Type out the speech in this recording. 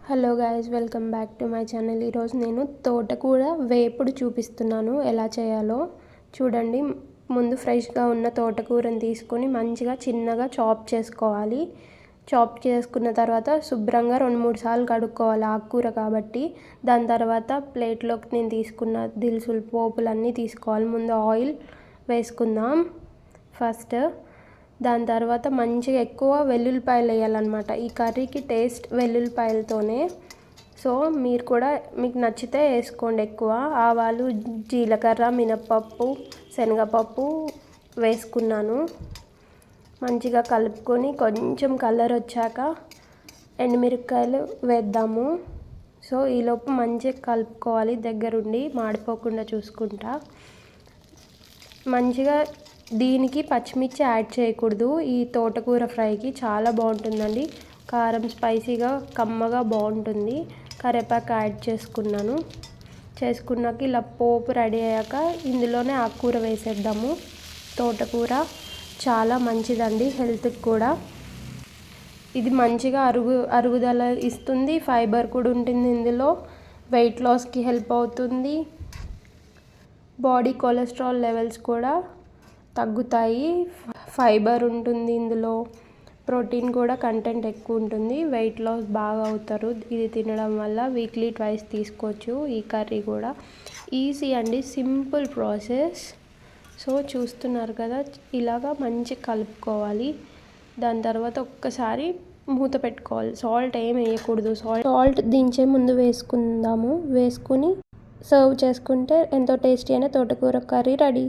Hello guys, welcome back to my channel. ఈరోజు నేను తోటకూర వేపుడు చూపిస్తున్నాను ఎలా చేయాలో. చూడండి, ముందు ఫ్రెష్గా ఉన్న తోటకూరని తీసుకొని మంచిగా చిన్నగా చాప్ చేసుకోవాలి. చాప్ చేసుకున్న తర్వాత శుభ్రంగా 2-3 సార్లు కడుక్కోవాలి, ఆకుకూర కాబట్టి. దాని తర్వాత ప్లేట్లోకి నేను తీసుకున్న దినుసులు పోపులన్నీ తీసుకోవాలి. ముందు ఆయిల్ వేసుకుందాం ఫస్ట్. దాని తర్వాత మంచిగా ఎక్కువ వెల్లుల్లిపాయలు వేయాలన్నమాట. ఈ కర్రీకి టేస్ట్ వెల్లుల్లిపాయలతోనే. సో మీరు కూడా మీకు నచ్చితే వేసుకోండి ఎక్కువ. ఆవాలు, జీలకర్ర, మినప్పప్పు, శనగపప్పు వేసుకున్నాను. మంచిగా కలుపుకొని కొంచెం కలర్ వచ్చాక ఎండుమిరపకాయలు వేద్దాము. సో ఈలోపు మంచిగా కలుపుకోవాలి, దగ్గరుండి మాడిపోకుండా చూసుకుంటా. మంచిగా దీనికి పచ్చిమిర్చి యాడ్ చేయకూడదు. ఈ తోటకూర ఫ్రైకి చాలా బాగుంటుందండి. కారం స్పైసీగా కమ్మగా బాగుంటుంది. కరివేపాకు యాడ్ చేసుకున్నాక ఇలా పోపు రెడీ అయ్యాక ఇందులోనే ఆకుకూర వేసేద్దాము. తోటకూర చాలా మంచిదండి హెల్త్కి కూడా. ఇది మంచిగా అరుగుదల ఇస్తుంది, ఫైబర్ కూడా ఉంటుంది ఇందులో. వెయిట్ లాస్కి హెల్ప్ అవుతుంది. బాడీ కొలెస్ట్రాల్ లెవెల్స్ కూడా తగ్గుతాయి. ఫైబర్ ఉంటుంది ఇందులో. ప్రోటీన్ కూడా కంటెంట్ ఎక్కువ ఉంటుంది. వెయిట్ లాస్ బాగా అవుతారు ఇది తినడం వల్ల. వీక్లీ ట్వైస్ తీసుకోవచ్చు. ఈ కర్రీ కూడా ఈజీ అండి, సింపుల్ ప్రాసెస్. సో చూస్తున్నారు కదా, ఇలాగా మంచిగా కలుపుకోవాలి. దాని తర్వాత ఒక్కసారి మూత పెట్టుకోవాలి. సాల్ట్ ఏం వేయకూడదు. సాల్ట్ దించే ముందు వేసుకుందాము. వేసుకుని సర్వ్ చేసుకుంటే ఎంతో టేస్టీ అయిన తోటకూర కర్రీ రెడీ.